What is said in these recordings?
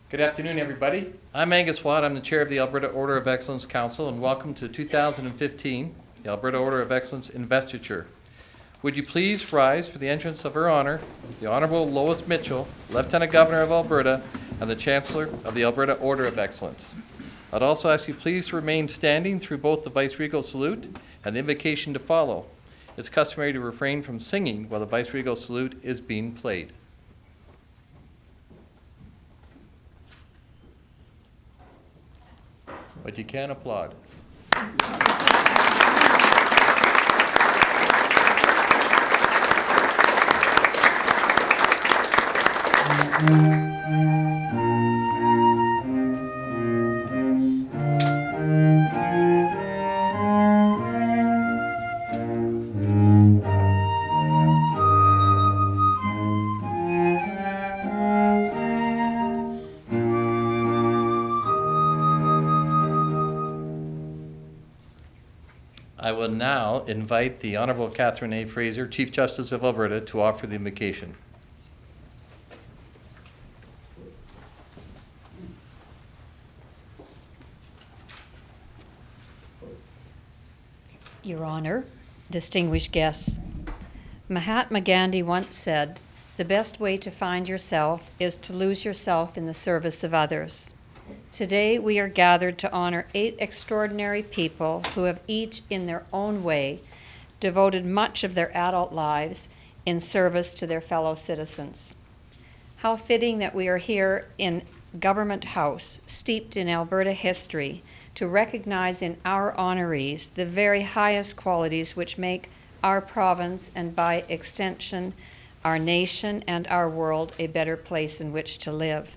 Good afternoon, everybody. I'm Angus Watt. I'm the chair of the Alberta Order of Excellence Council, and welcome to 2015, the Alberta Order of Excellence Investiture. Would you please rise for the entrance of Her Honor, the Honourable Lois Mitchell, Lieutenant Governor of Alberta, and the Chancellor of the Alberta Order of Excellence. I'd also ask you please to remain standing through both the Vice-Regal salute and the invocation to follow. It's customary to refrain from singing while the Vice-Regal salute is being played. But you can applaud. I will now invite the Honourable Catherine A. Fraser, Chief Justice of Alberta, to offer the invocation. Your Honor, distinguished guests, Mahatma Gandhi once said, "The best way to find yourself is to lose yourself in the service of others." Today we are gathered to honor 8 extraordinary people who have each in their own way devoted much of their adult lives in service to their fellow citizens. How fitting that we are here in Government House, steeped in Alberta history, to recognize in our honorees the very highest qualities which make our province and by extension our nation and our world a better place in which to live.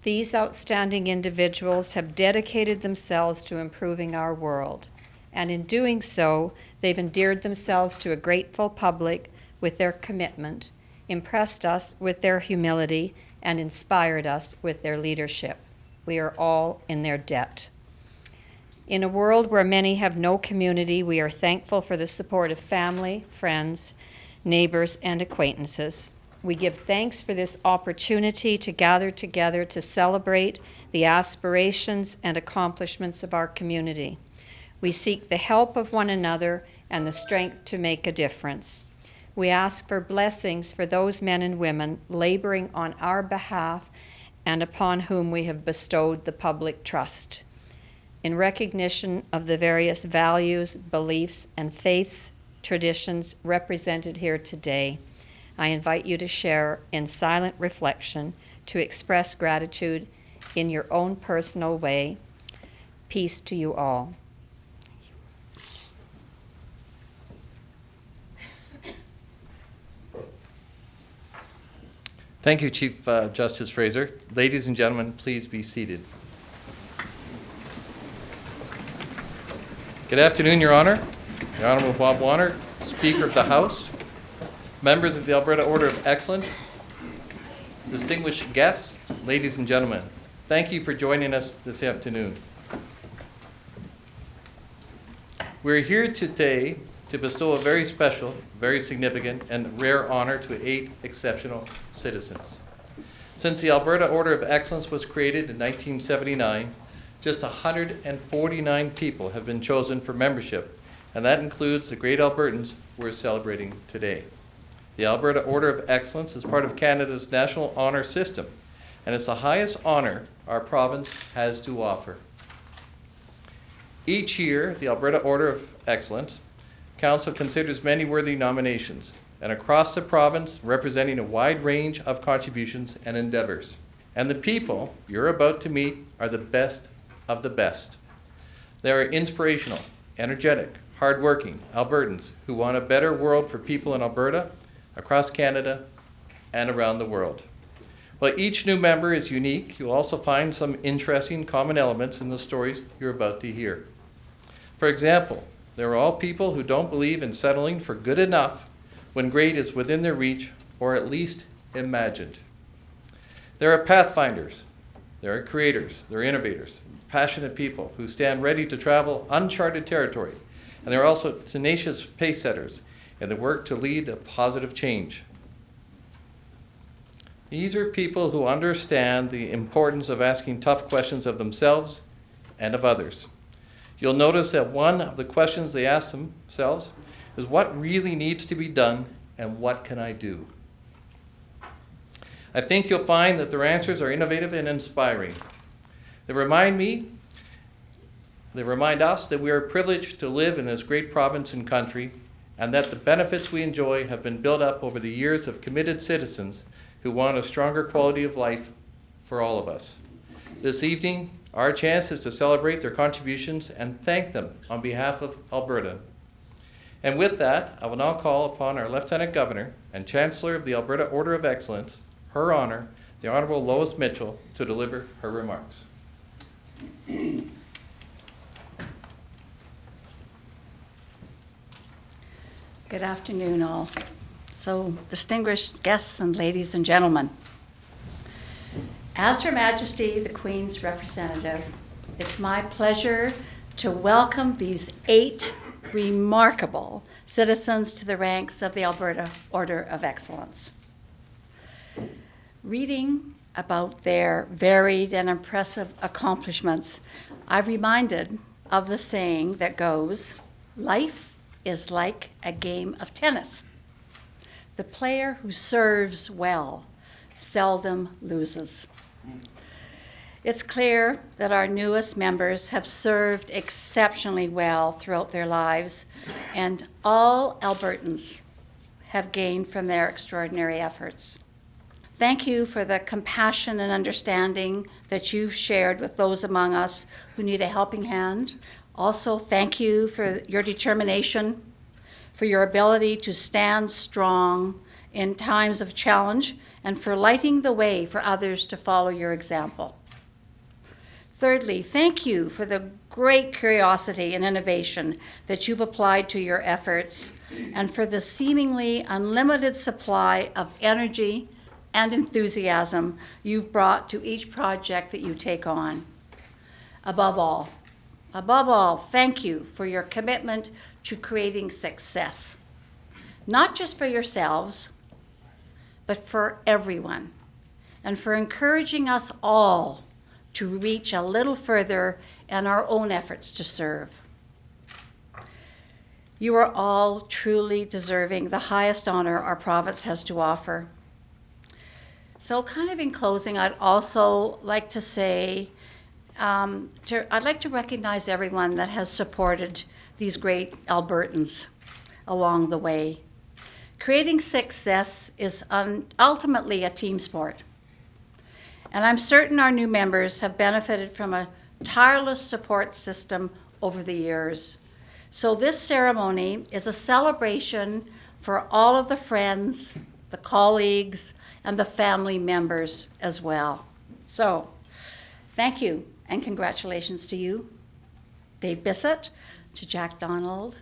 These outstanding individuals have dedicated themselves to improving our world, and in doing so, they've endeared themselves to a grateful public with their commitment, impressed us with their humility, and inspired us with their leadership. We are all in their debt. In a world where many have no community, we are thankful for the support of family, friends, neighbors, and acquaintances. We give thanks for this opportunity to gather together to celebrate the aspirations and accomplishments of our community. We seek the help of one another and the strength to make a difference. We ask for blessings for those men and women laboring on our behalf and upon whom we have bestowed the public trust. In recognition of the various values, beliefs, and faiths, traditions represented here today, I invite you to share in silent reflection to express gratitude in your own personal way. Peace to you all. Thank you, Chief Justice Fraser. Ladies and gentlemen, please be seated. Good afternoon, Your Honor. The Honourable Bob Warner, Speaker of the House, members of the Alberta Order of Excellence, distinguished guests, ladies and gentlemen, thank you for joining us this afternoon. We're here today to bestow a very special, very significant, and rare honor to 8 exceptional citizens. Since the Alberta Order of Excellence was created in 1979, just 149 people have been chosen for membership, and that includes the great Albertans we're celebrating today. The Alberta Order of Excellence is part of Canada's national honor system, and it's the highest honor our province has to offer. Each year, the Alberta Order of Excellence Council considers many worthy nominations, and across the province, representing a wide range of contributions and endeavors. And the people you're about to meet are the best of the best. They are inspirational, energetic, hardworking Albertans who want a better world for people in Alberta, across Canada, and around the world. While each new member is unique, you'll also find some interesting common elements in the stories you're about to hear. For example, they're all people who don't believe in settling for good enough when great is within their reach, or at least imagined. There are pathfinders, there are creators, there are innovators, passionate people who stand ready to travel uncharted territory, and there are also tenacious pace setters in the work to lead a positive change. These are people who understand the importance of asking tough questions of themselves and of others. You'll notice that one of the questions they ask themselves is, what really needs to be done and what can I do? I think you'll find that their answers are innovative and inspiring. They remind us that we are privileged to live in this great province and country, and that the benefits we enjoy have been built up over the years of committed citizens who want a stronger quality of life for all of us. This evening, our chance is to celebrate their contributions and thank them on behalf of Alberta. And with that, I will now call upon our Lieutenant Governor and Chancellor of the Alberta Order of Excellence, Her Honor, the Honorable Lois Mitchell, to deliver her remarks. Good afternoon, all. So, distinguished guests and ladies and gentlemen, as Her Majesty the Queen's representative, it's my pleasure to welcome these 8 remarkable citizens to the ranks of the Alberta Order of Excellence. Reading about their varied and impressive accomplishments, I'm reminded of the saying that goes, "Life is like a game of tennis. The player who serves well seldom loses." It's clear that our newest members have served exceptionally well throughout their lives, and all Albertans have gained from their extraordinary efforts. Thank you for the compassion and understanding that you've shared with those among us who need a helping hand. Also, thank you for your determination, for your ability to stand strong in times of challenge, and for lighting the way for others to follow your example. Thirdly, thank you for the great curiosity and innovation that you've applied to your efforts, and for the seemingly unlimited supply of energy and enthusiasm you've brought to each project that you take on. Above all, thank you for your commitment to creating success, not just for yourselves, but for everyone, and for encouraging us all to reach a little further in our own efforts to serve. You are all truly deserving the highest honor our province has to offer. So kind of in closing, I'd also like to say, I'd like to recognize everyone that has supported these great Albertans along the way. Creating success is ultimately a team sport. And I'm certain our new members have benefited from a tireless support system over the years. So this ceremony is a celebration for all of the friends, the colleagues, and the family members as well. So, thank you and congratulations to you, Dave Bissett, to Jack Donald,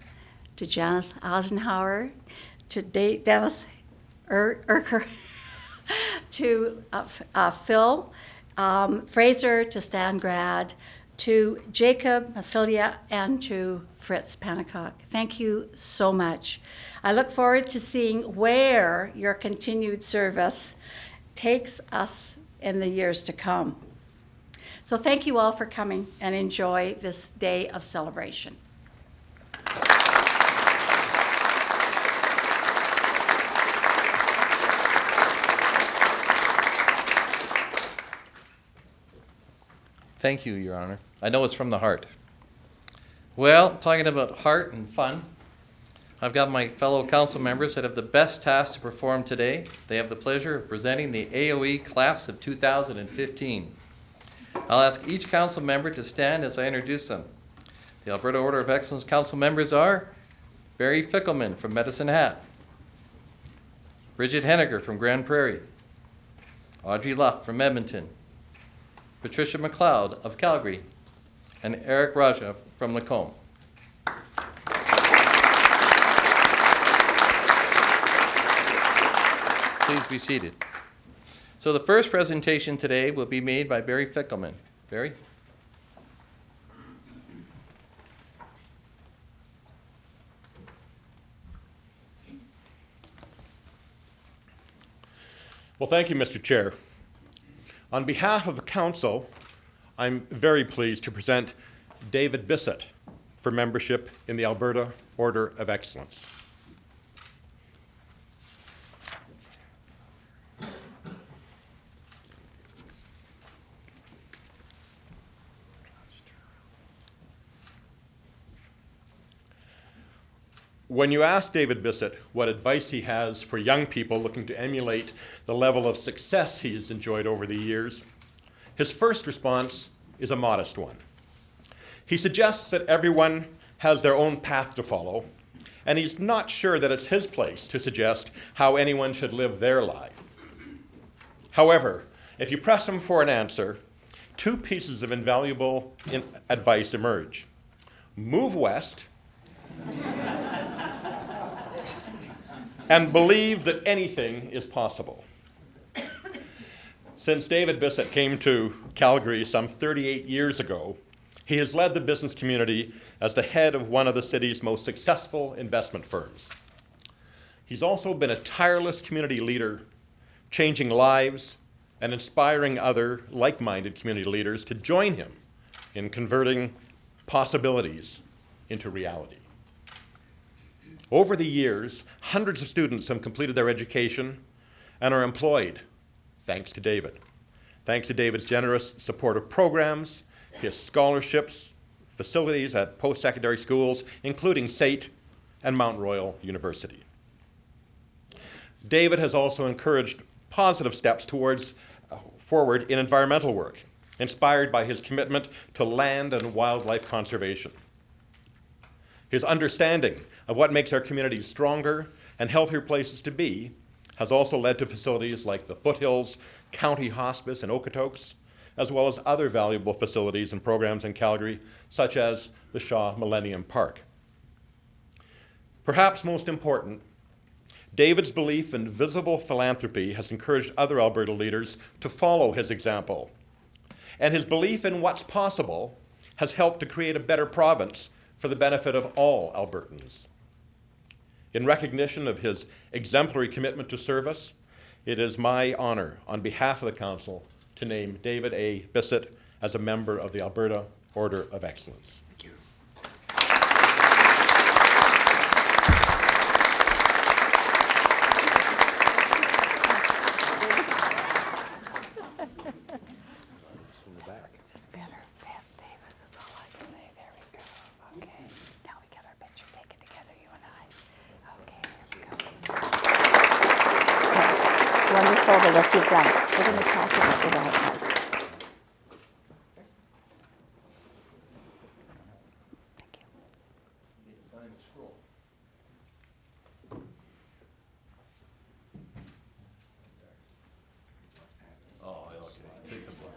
to Janice Eisenhower, to Dennis Urker, to Phil Fraser, to Stan Grad, to Jacob Masilia, and to Fritz Panicock. Thank you so much. I look forward to seeing where your continued service takes us in the years to come. So thank you all for coming, and enjoy this day of celebration. Thank you, Your Honor. I know it's from the heart. Well, talking about heart and fun, I've got my fellow council members that have the best task to perform today. They have the pleasure of presenting the AOE class of 2015. I'll ask each council member to stand as I introduce them. The Alberta Order of Excellence council members are Barry Fickelman from Medicine Hat, Bridget Henniger from Grand Prairie, Audrey Luff from Edmonton, Patricia McLeod of Calgary, and Eric Raja from Lacombe. Please be seated. So the first presentation today will be made by Barry Fickelman. Barry? Well, thank you, Mr. Chair. On behalf of the Council, I'm very pleased to present David Bissett for membership in the Alberta Order of Excellence. When you ask David Bissett what advice he has for young people looking to emulate the level of success he's enjoyed over the years, his first response is a modest one. He suggests that everyone has their own path to follow, and he's not sure that it's his place to suggest how anyone should live their life. However, if you press him for an answer, two pieces of invaluable advice emerge. Move west and believe that anything is possible. Since David Bissett came to Calgary some 38 years ago, he has led the business community as the head of one of the city's most successful investment firms. He's also been a tireless community leader, changing lives and inspiring other like-minded community leaders to join him in converting possibilities into reality. Over the years, hundreds of students have completed their education and are employed, thanks to David. Thanks to David's generous support of programs, his scholarships, facilities at post-secondary schools, including SAIT and Mount Royal University. David has also encouraged positive steps forward in environmental work, inspired by his commitment to land and wildlife conservation. His understanding of what makes our communities stronger and healthier places to be has also led to facilities like the Foothills County Hospice in Okotoks, as well as other valuable facilities and programs in Calgary, such as the Shaw Millennium Park. Perhaps most important, David's belief in visible philanthropy has encouraged other Alberta leaders to follow his example. And his belief in what's possible has helped to create a better province for the benefit of all Albertans. In recognition of his exemplary commitment to service, it is my honor, on behalf of the Council, to name David A. Bissett as a member of the Alberta Order of Excellence. Thank you. It's better fit, David. That's all I can say. There we go. Okay. Now we get our picture taken together, you and I. Okay, here we go. Wonderful the work you've done. We're going to talk about it all. Thank you. Oh, okay. Take the book.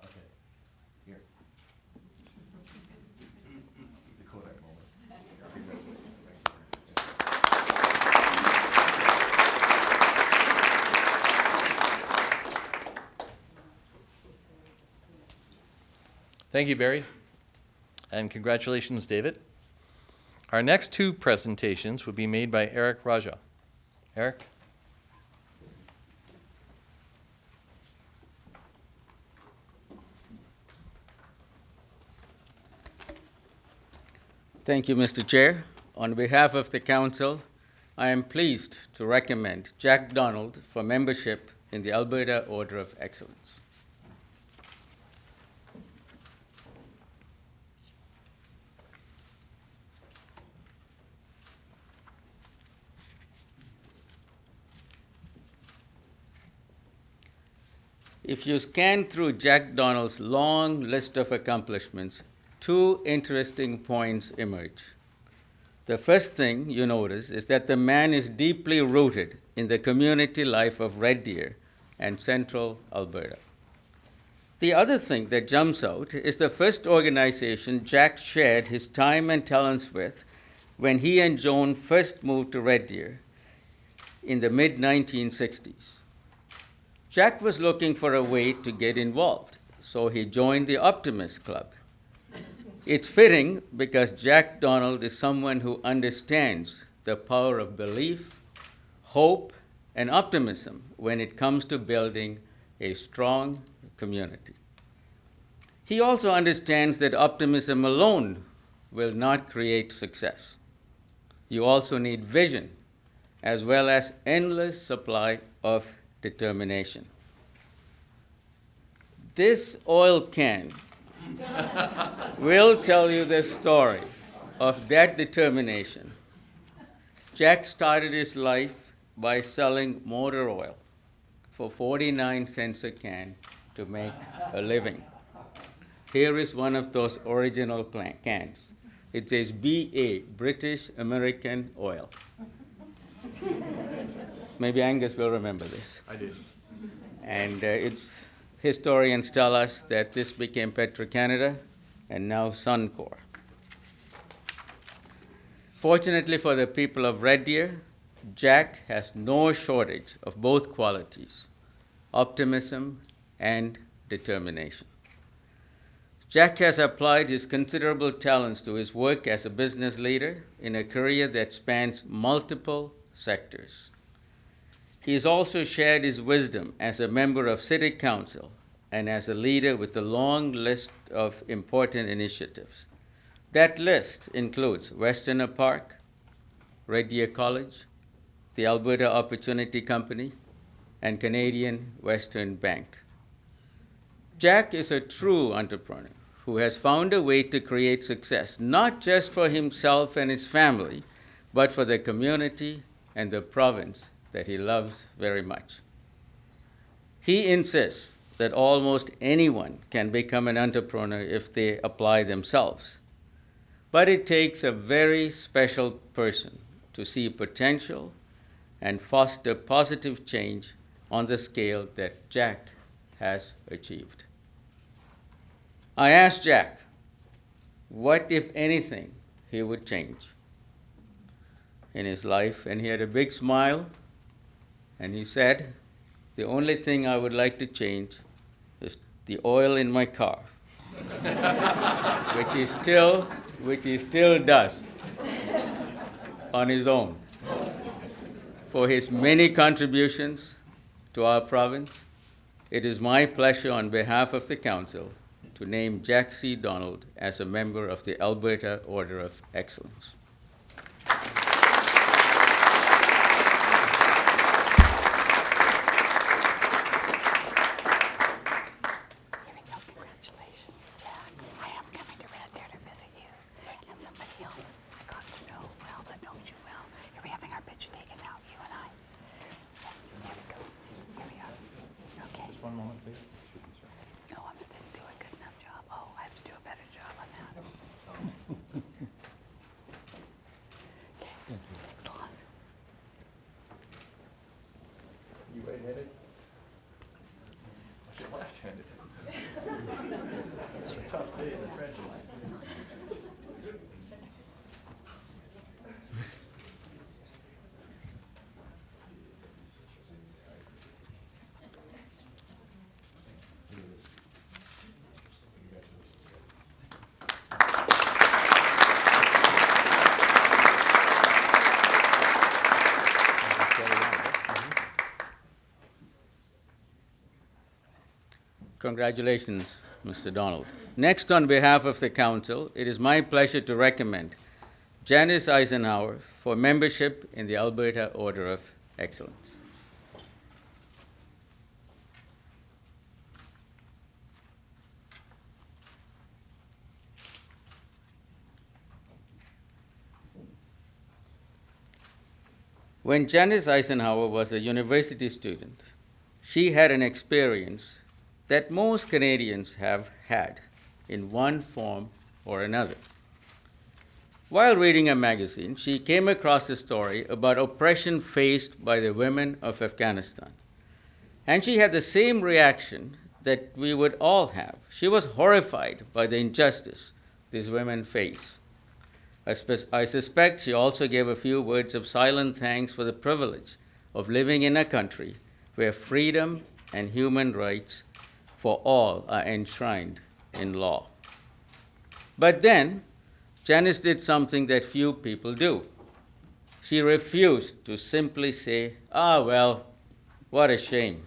Okay. Here. It's a Kodak moment. Thank you, Barry. And congratulations, David. Our next two presentations will be made by Eric Raja. Eric? Thank you, Mr. Chair. On behalf of the Council, I am pleased to recommend Jack Donald for membership in the Alberta Order of Excellence. If you scan through Jack Donald's long list of accomplishments, two interesting points emerge. The first thing you notice is that the man is deeply rooted in the community life of Red Deer and central Alberta. The other thing that jumps out is the first organization Jack shared his time and talents with when he and Joan first moved to Red Deer in the mid-1960s. Jack was looking for a way to get involved, so he joined the Optimist Club. It's fitting because Jack Donald is someone who understands the power of belief, hope, and optimism when it comes to building a strong community. He also understands that optimism alone will not create success. You also need vision as well as endless supply of determination. This oil can will tell you the story of that determination. Jack started his life by selling motor oil for 49 cents a can to make a living. Here is one of those original cans. It says BA, British American Oil. Maybe Angus will remember this. I do. And historians tell us that this became Petro-Canada and now Suncor. Fortunately for the people of Red Deer, Jack has no shortage of both qualities, optimism and determination. Jack has applied his considerable talents to his work as a business leader in a career that spans multiple sectors. He has also shared his wisdom as a member of City Council and as a leader with a long list of important initiatives. That list includes Westerner Park, Red Deer College, the Alberta Opportunity Company, and Canadian Western Bank. Jack is a true entrepreneur who has found a way to create success, not just for himself and his family, but for the community and the province that he loves very much. He insists that almost anyone can become an entrepreneur if they apply themselves. But it takes a very special person to see potential and foster positive change on the scale that Jack has achieved. I asked Jack what, if anything, he would change in his life, and he had a big smile, and he said, "The only thing I would like to change is the oil in my car," which he still does on his own. For his many contributions to our province, it is my pleasure on behalf of the Council to name Jack C. Donald as a member of the Alberta Order of Excellence. Congratulations, Jack. I am coming to Red Deer to visit you. And somebody else I've gotten to know well that knows you well. Are we having our picture taken now, you and I? Yeah, there we go. Here we are. Okay. Just one moment, please. No, I just didn't do a good enough job. Oh, I have to do a better job on that. Okay, excellent. You right-handed? What's your left-handed? It's a tough day in the trenches. Congratulations, Mr. Donald. Next, on behalf of the Council, it is my pleasure to recommend Janice Eisenhower for membership in the Alberta Order of Excellence. When Janice Eisenhower was a university student, she had an experience that most Canadians have had in one form or another. While reading a magazine, she came across a story about oppression faced by the women of Afghanistan. And she had the same reaction that we would all have. She was horrified by the injustice these women face. I suspect she also gave a few words of silent thanks for the privilege of living in a country where freedom and human rights for all are enshrined in law. But then, Janice did something that few people do. She refused to simply say, "Ah, well, what a shame,"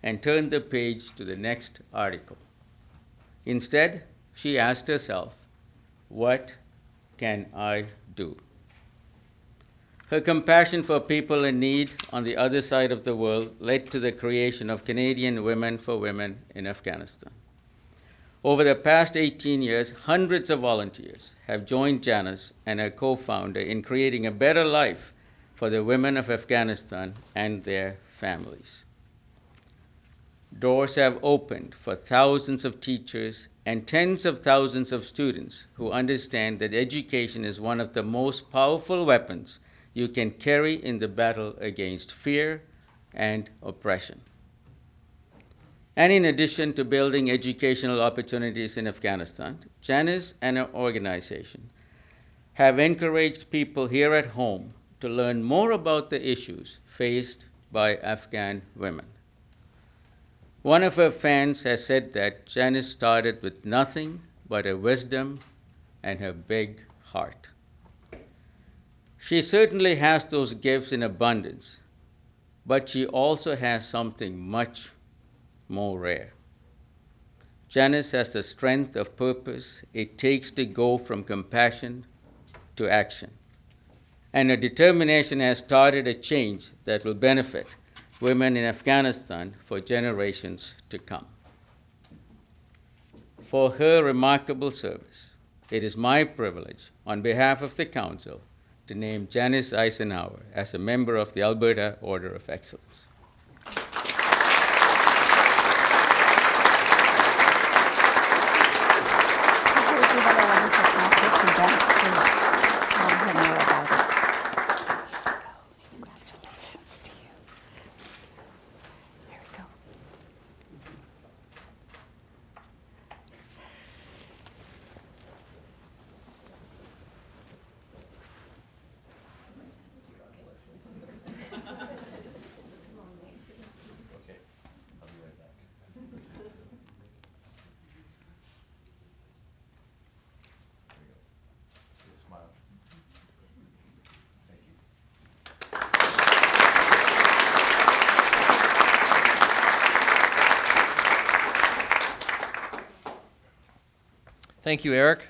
and turned the page to the next article. Instead, she asked herself, "What can I do?" Her compassion for people in need on the other side of the world led to the creation of Canadian Women for Women in Afghanistan. Over the past 18 years, hundreds of volunteers have joined Janice and her co-founder in creating a better life for the women of Afghanistan and their families. Doors have opened for thousands of teachers and tens of thousands of students who understand that education is one of the most powerful weapons you can carry in the battle against fear and oppression. And in addition to building educational opportunities in Afghanistan, Janice and her organization have encouraged people here at home to learn more about the issues faced by Afghan women. One of her fans has said that Janice started with nothing but her wisdom and her big heart. She certainly has those gifts in abundance, but she also has something much more rare. Janice has the strength of purpose it takes to go from compassion to action. And her determination has started a change that will benefit women in Afghanistan for generations to come. For her remarkable service, it is my privilege, on behalf of the Council, to name Janice Eisenhower as a member of the Alberta Order of Excellence. Congratulations to you. There we go. Thank you, Eric.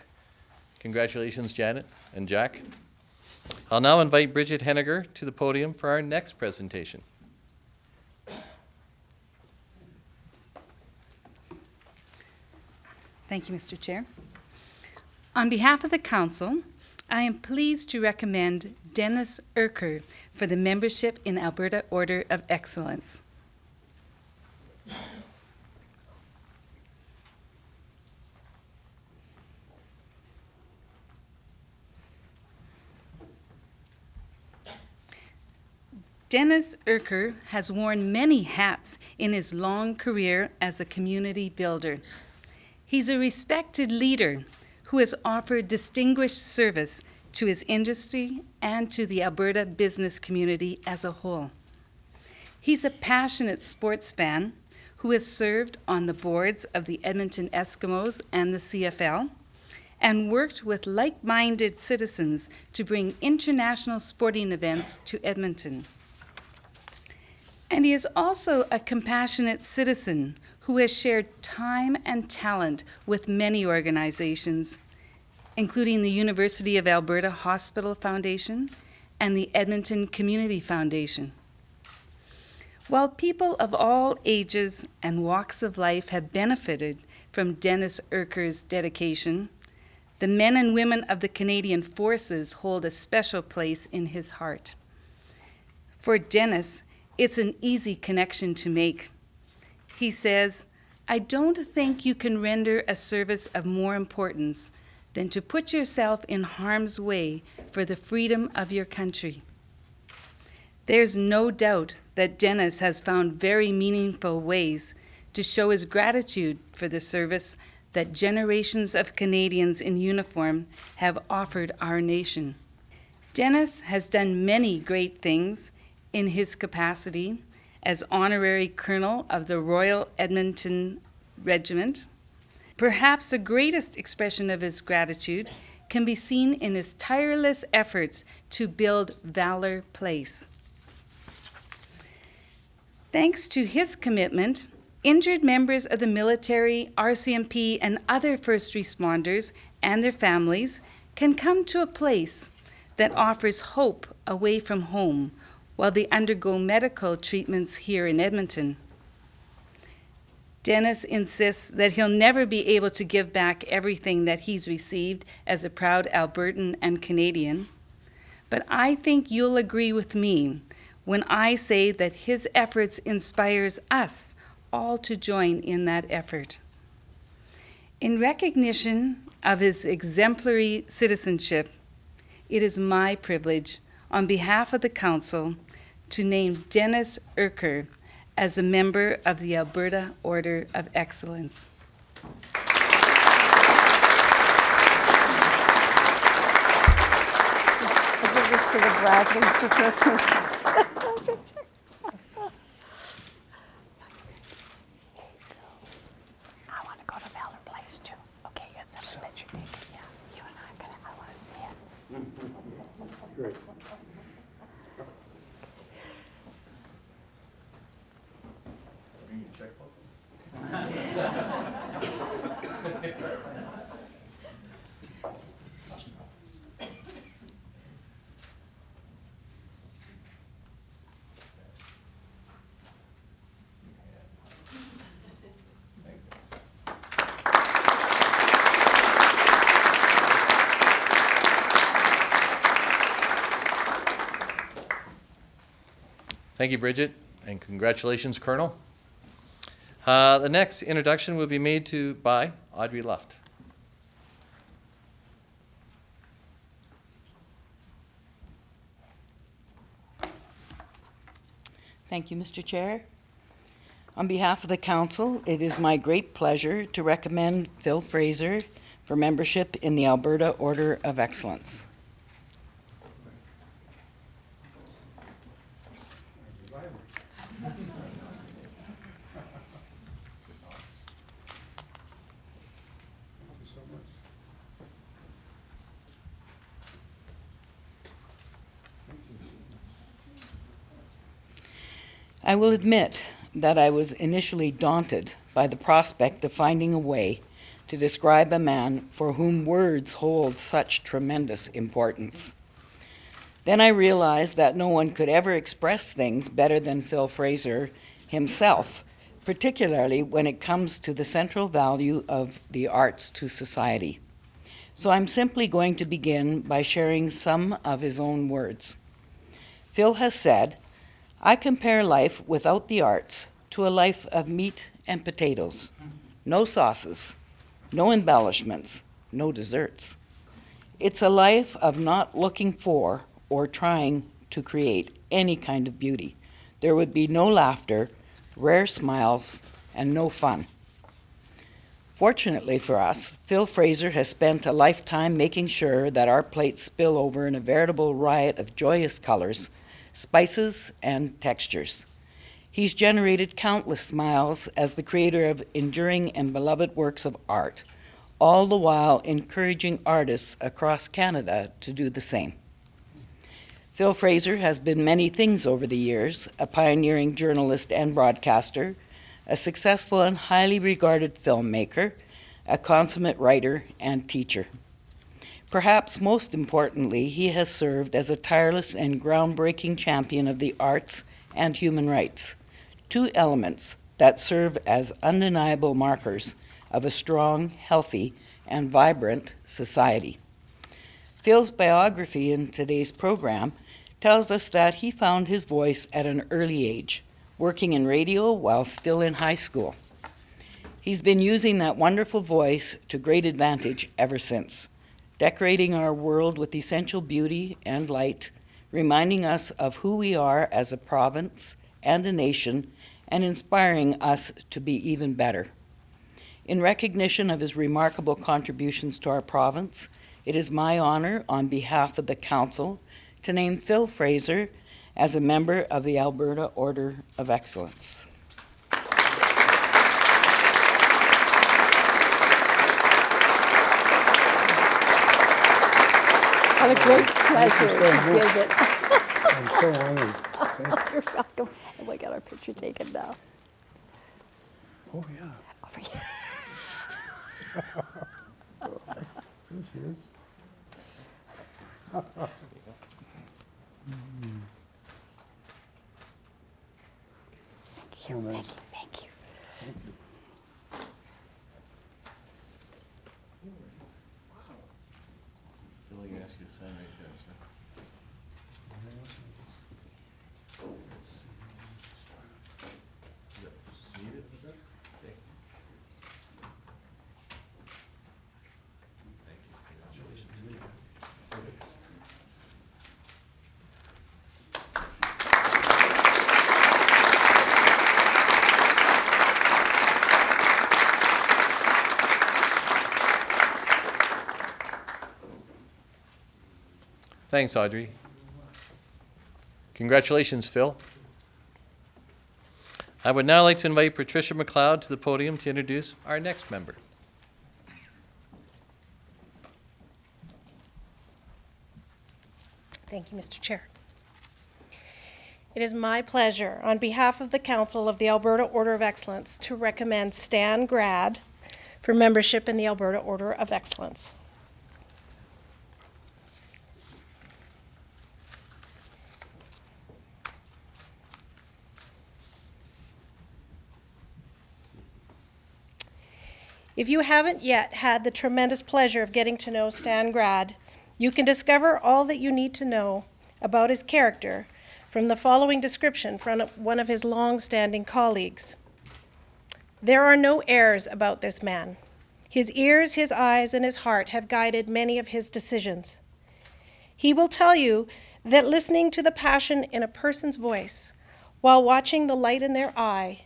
Congratulations, Janet and Jack. I'll now invite Bridget Henniger to the podium for our next presentation. Thank you, Mr. Chair. On behalf of the Council, I am pleased to recommend Dennis Urker for the membership in Alberta Order of Excellence. Dennis Urker has worn many hats in his long career as a community builder. He's a respected leader who has offered distinguished service to his industry and to the Alberta business community as a whole. He's a passionate sports fan who has served on the boards of the Edmonton Eskimos and the CFL and worked with like-minded citizens to bring international sporting events to Edmonton. And he is also a compassionate citizen who has shared time and talent with many organizations, including the University of Alberta Hospital Foundation and the Edmonton Community Foundation. While people of all ages and walks of life have benefited from Dennis Urker's dedication, the men and women of the Canadian Forces hold a special place in his heart. For Dennis, it's an easy connection to make. He says, "I don't think you can render a service of more importance than to put yourself in harm's way for the freedom of your country." There's no doubt that Dennis has found very meaningful ways to show his gratitude for the service that generations of Canadians in uniform have offered our nation. Dennis has done many great things in his capacity as honorary colonel of the Royal Edmonton Regiment, Perhaps the greatest expression of his gratitude can be seen in his tireless efforts to build Valor Place. Thanks to his commitment, injured members of the military, RCMP, and other first responders and their families can come to a place that offers hope away from home while they undergo medical treatments here in Edmonton. Dennis insists that he'll never be able to give back everything that he's received as a proud Albertan and Canadian, but I think you'll agree with me when I say that his efforts inspires us all to join in that effort. In recognition of his exemplary citizenship, it is my privilege, on behalf of the Council, to name Dennis Urquhart as a member of the Alberta Order of Excellence. I'll give this to the Bradleys for Christmas. I want to go to Valor Place too. Okay, it's a picture taken. Yeah, you and I want to see it. Great. Thank you, Bridget, and congratulations, Colonel. The next introduction will be made by Audrey Luft. Thank you, Mr. Chair. On behalf of the Council, it is my great pleasure to recommend Phil Fraser for membership in the Alberta Order of Excellence. I will admit that I was initially daunted by the prospect of finding a way to describe a man for whom words hold such tremendous importance. Then I realized that no one could ever express things better than Phil Fraser himself, particularly when it comes to the central value of the arts to society. So I'm simply going to begin by sharing some of his own words. Phil has said, "I compare life without the arts to a life of meat and potatoes. No sauces, no embellishments, no desserts. It's a life of not looking for or trying to create any kind of beauty. There would be no laughter, rare smiles, and no fun." Fortunately for us, Phil Fraser has spent a lifetime making sure that our plates spill over in a veritable riot of joyous colors, spices, and textures. He's generated countless smiles as the creator of enduring and beloved works of art, all the while encouraging artists across Canada to do the same. Phil Fraser has been many things over the years: a pioneering journalist and broadcaster, a successful and highly regarded filmmaker, a consummate writer and teacher. Perhaps most importantly, he has served as a tireless and groundbreaking champion of the arts and human rights, two elements that serve as undeniable markers of a strong, healthy, and vibrant society. Phil's biography in today's program tells us that he found his voice at an early age, working in radio while still in high school. He's been using that wonderful voice to great advantage ever since, decorating our world with essential beauty and light, reminding us of who we are as a province and a nation, and inspiring us to be even better. In recognition of his remarkable contributions to our province, it is my honor, on behalf of the Council, to name Phil Fraser as a member of the Alberta Order of Excellence. What a great pleasure so to much. give it. I'm so honored. You're welcome. And we got our picture taken now. Oh, yeah. Over here. There she is. So nice. Thank you. Billy asked you to sign right there, sir. Thanks, Audrey. Congratulations, Phil. I would now like to invite Patricia McLeod to the podium to introduce our next member. Thank you, Mr. Chair. It is my pleasure, on behalf of the Council of the Alberta Order of Excellence, to recommend Stan Grad for membership in the Alberta Order of Excellence. If you haven't yet had the tremendous pleasure of getting to know Stan Grad, you can discover all that you need to know about his character from the following description from one of his long-standing colleagues. There are no airs about this man. His ears, his eyes, and his heart have guided many of his decisions. He will tell you that listening to the passion in a person's voice while watching the light in their eye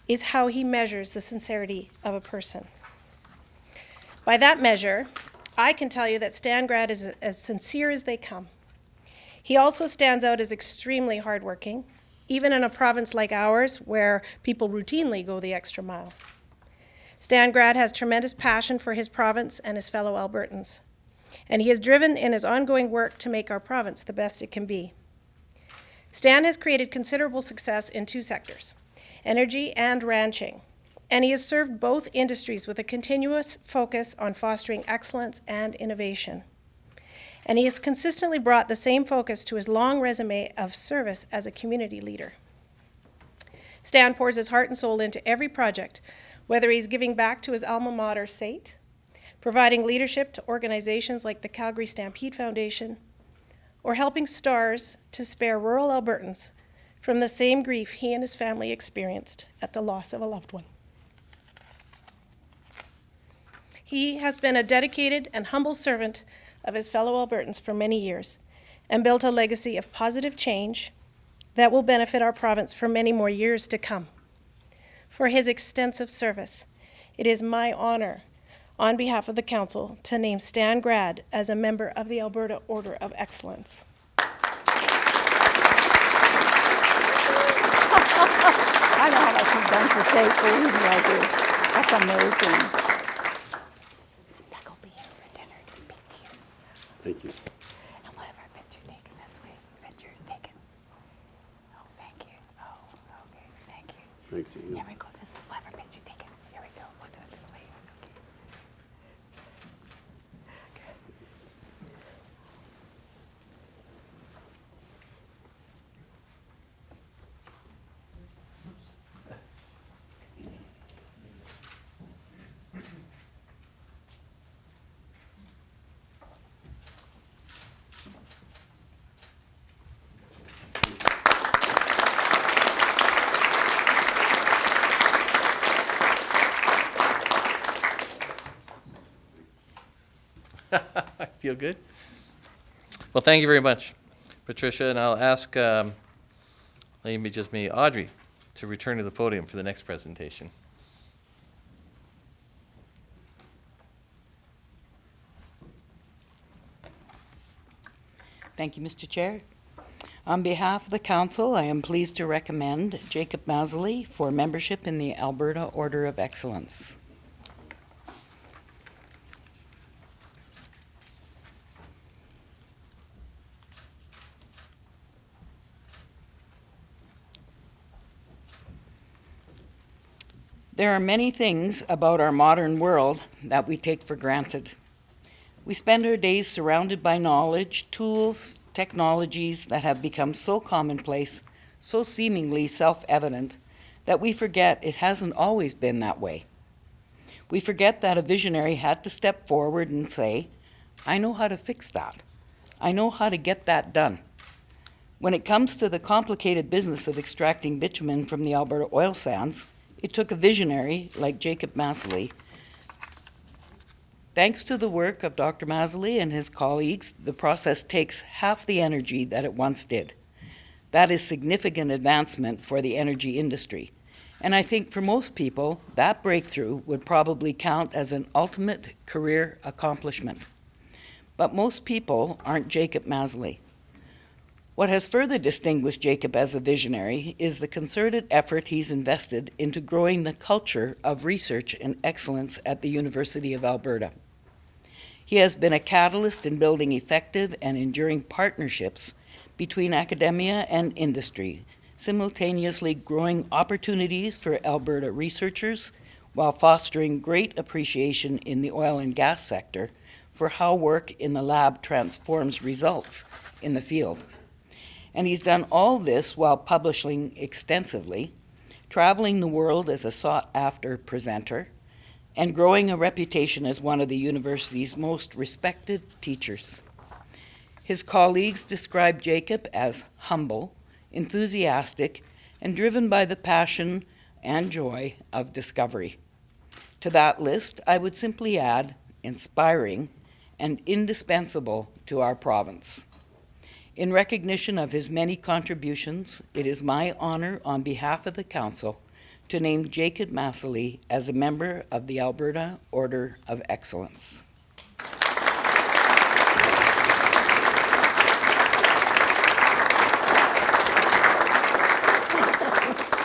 is how he measures the sincerity of a person. By that measure, I can tell you that Stan Grad is as sincere as they come. He also stands out as extremely hardworking, even in a province like ours where people routinely go the extra mile. Stan Grad has tremendous passion for his province and his fellow Albertans, and he is driven in his ongoing work to make our province the best it can be. Stan has created considerable success in two sectors, energy and ranching, and he has served both industries with a continuous focus on fostering excellence and innovation. And he has consistently brought the same focus to his long resume of service as a community leader. Stan pours his heart and soul into every project, whether he's giving back to his alma mater, SAIT, providing leadership to organizations like the Calgary Stampede Foundation, or helping STARS to spare rural Albertans from the same grief he and his family experienced at the loss of a loved one. He has been a dedicated and humble servant of his fellow Albertans for many years and built a legacy of positive change that will benefit our province for many more years to come. For his extensive service, it is my honor, on behalf of the Council, to name Stan Grad as a member of the Alberta Order of Excellence. I know how much you've done for SAIT, believe me, I do. That's amazing. I'll be here for dinner to speak to you. Thank you. And we'll have our picture taken this way. Picture taken. Oh, thank you. Oh, okay, thank you. Thanks to you. Here we go. This we'll have our picture taken. Here we go. We'll do it this way. Okay. Good. I feel good. Well, thank you very much, Patricia, and I'll ask Audrey to return to the podium for the next presentation. Thank you, Mr. Chair. On behalf of the Council, I am pleased to recommend Jacob Masley for membership in the Alberta Order of Excellence. There are many things about our modern world that we take for granted. We spend our days surrounded by knowledge, tools, technologies that have become so commonplace, so seemingly self-evident, that we forget it hasn't always been that way. We forget that a visionary had to step forward and say, I know how to fix that. I know how to get that done. When it comes to the complicated business of extracting bitumen from the Alberta oil sands, it took a visionary like Jacob Massely. Thanks to the work of Dr. Massely and his colleagues, the process takes half the energy that it once did. That is significant advancement for the energy industry. And I think for most people, that breakthrough would probably count as an ultimate career accomplishment. But most people aren't Jacob Massely. What has further distinguished Jacob as a visionary is the concerted effort he's invested into growing the culture of research and excellence at the University of Alberta. He has been a catalyst in building effective and enduring partnerships between academia and industry, simultaneously growing opportunities for Alberta researchers while fostering great appreciation in the oil and gas sector for how work in the lab transforms results in the field. And he's done all this while publishing extensively, traveling the world as a sought-after presenter, and growing a reputation as one of the university's most respected teachers. His colleagues describe Jacob as humble, enthusiastic, and driven by the passion and joy of discovery. To that list, I would simply add inspiring and indispensable to our province. In recognition of his many contributions, it is my honor on behalf of the Council to name Jacob Massely as a member of the Alberta Order of Excellence.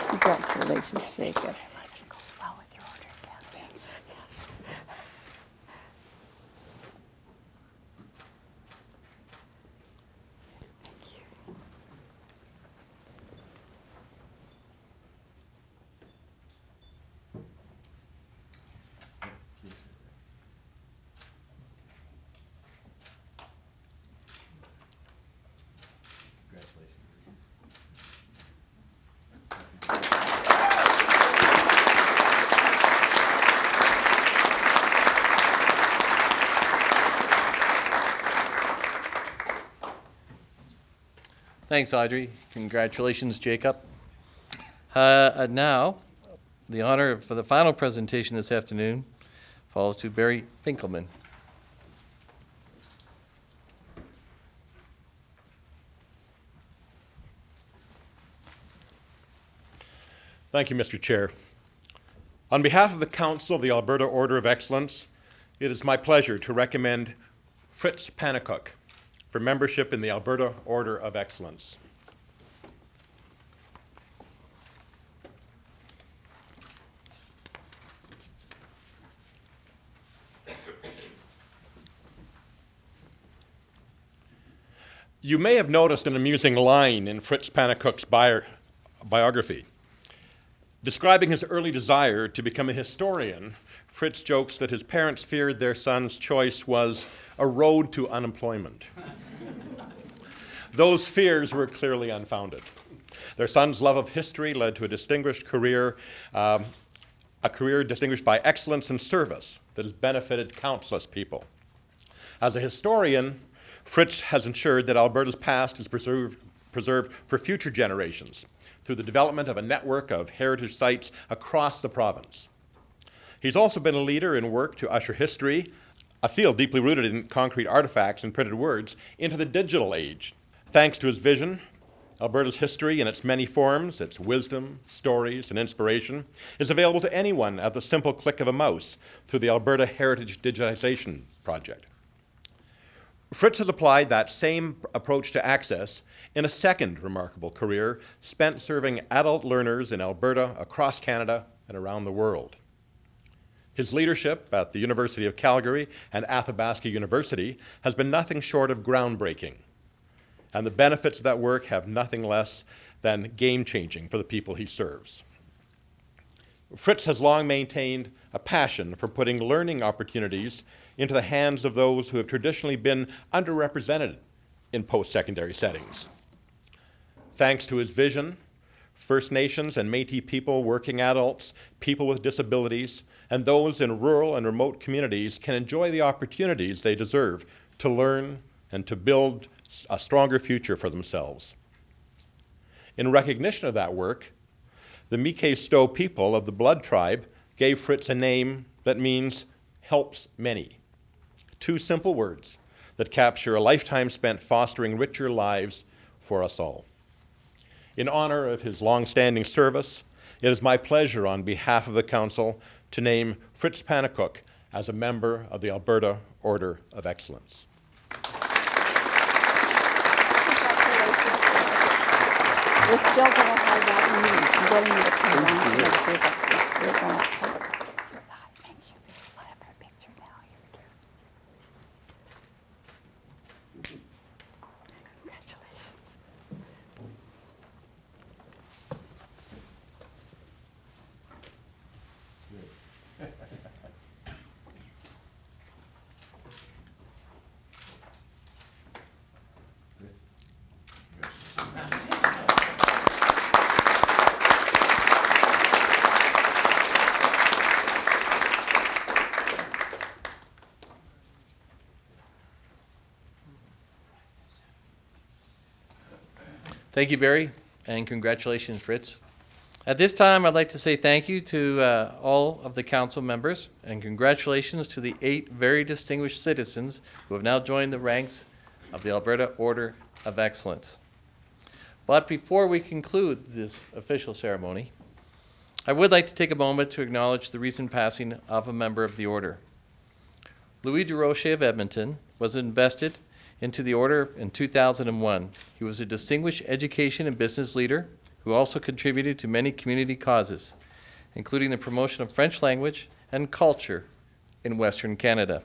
Congratulations, Jacob. It goes well with your order again. Thanks. Yes. Thank you. Thanks, Audrey. Congratulations, Jacob. And now, the honor for the final presentation this afternoon falls to Barry Finkelman. Thank you, Mr. Chair. On behalf of the Council of the Alberta Order of Excellence, it is my pleasure to recommend Fritz Pannekoek for membership in the Alberta Order of Excellence. You may have noticed an amusing line in Fritz Pannekoek's biography. Describing his early desire to become a historian, Fritz jokes that his parents feared their son's choice was a road to unemployment. Those fears were clearly unfounded. Their son's love of history led to a distinguished career, a career distinguished by excellence and service that has benefited countless people. As a historian, Fritz has ensured that Alberta's past is preserved for future generations through the development of a network of heritage sites across the province. He's also been a leader in work to usher history, a field deeply rooted in concrete artifacts and printed words, into the digital age. Thanks to his vision, Alberta's history in its many forms, its wisdom, stories, and inspiration, is available to anyone at the simple click of a mouse through the Alberta Heritage Digitization Project. Fritz has applied that same approach to access in a second remarkable career spent serving adult learners in Alberta, across Canada, and around the world. His leadership at the University of Calgary and Athabasca University has been nothing short of groundbreaking, and the benefits of that work have nothing less than game-changing for the people he serves. Fritz has long maintained a passion for putting learning opportunities into the hands of those who have traditionally been underrepresented in post-secondary settings. Thanks to his vision, First Nations and Métis people, working adults, people with disabilities, and those in rural and remote communities can enjoy the opportunities they deserve to learn and to build a stronger future for themselves. In recognition of that work, the Mi'kmaq Stowe people of the Blood Tribe gave Fritz a name that means helps many. Two simple words that capture a lifetime spent fostering richer lives for us all. In honor of his long-standing service, it is my pleasure on behalf of the Council to name Fritz Panicook as a member of the Alberta Order of Excellence. We're still going to have that meeting. I'm getting you to come down to the table. Yes, we're going to. Thank you. We'll have our picture now. Here we go. Congratulations. Thank you, Barry, and congratulations, Fritz. At this time, I'd like to say thank you to all of the council members, and congratulations to the 8 very distinguished citizens who have now joined the ranks of the Alberta Order of Excellence. But before we conclude this official ceremony, I would like to take a moment to acknowledge the recent passing of a member of the Order. Louis Durocher of Edmonton was invested into the Order in 2001. He was a distinguished education and business leader who also contributed to many community causes, including the promotion of French language and culture in Western Canada.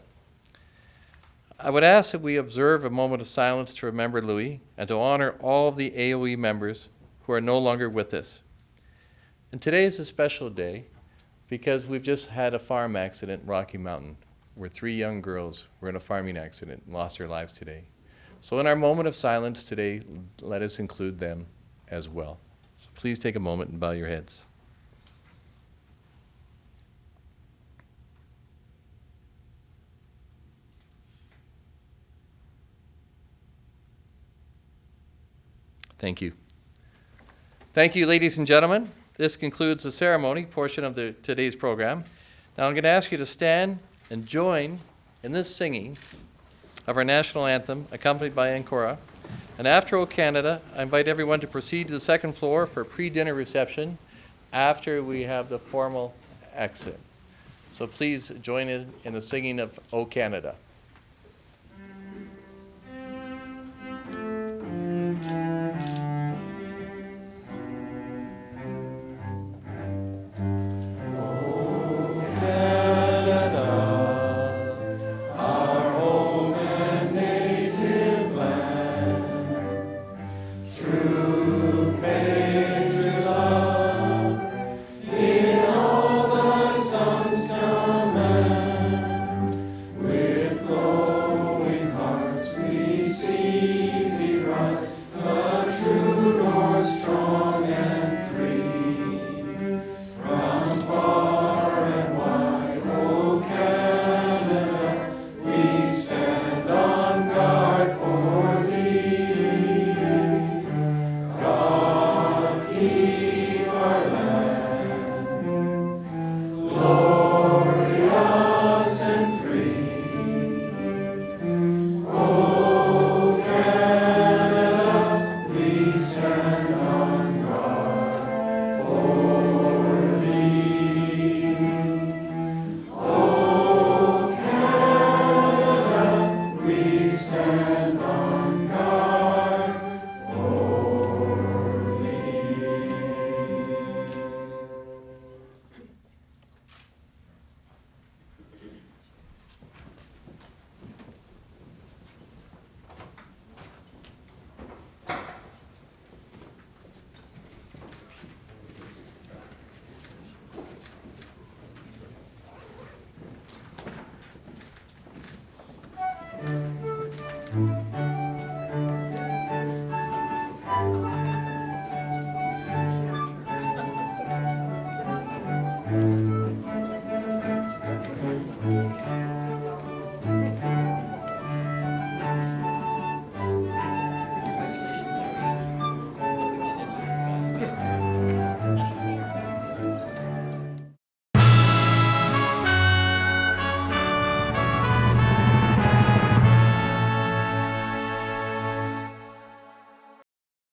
I would ask that we observe a moment of silence to remember Louis and to honor all of the AOE members who are no longer with us. And today is a special day because we've just had a farm accident in Rocky Mountain where 3 young girls were in a farming accident and lost their lives today. So in our moment of silence today, let us include them as well. So please take a moment and bow your heads. Thank you. Thank you, ladies and gentlemen. This concludes the ceremony portion of today's program. Now I'm going to ask you to stand and join in this singing of our national anthem, accompanied by Ancora. And after O Canada, I invite everyone to proceed to the second floor for a pre-dinner reception after we have the formal exit. So please join in the singing of O Canada.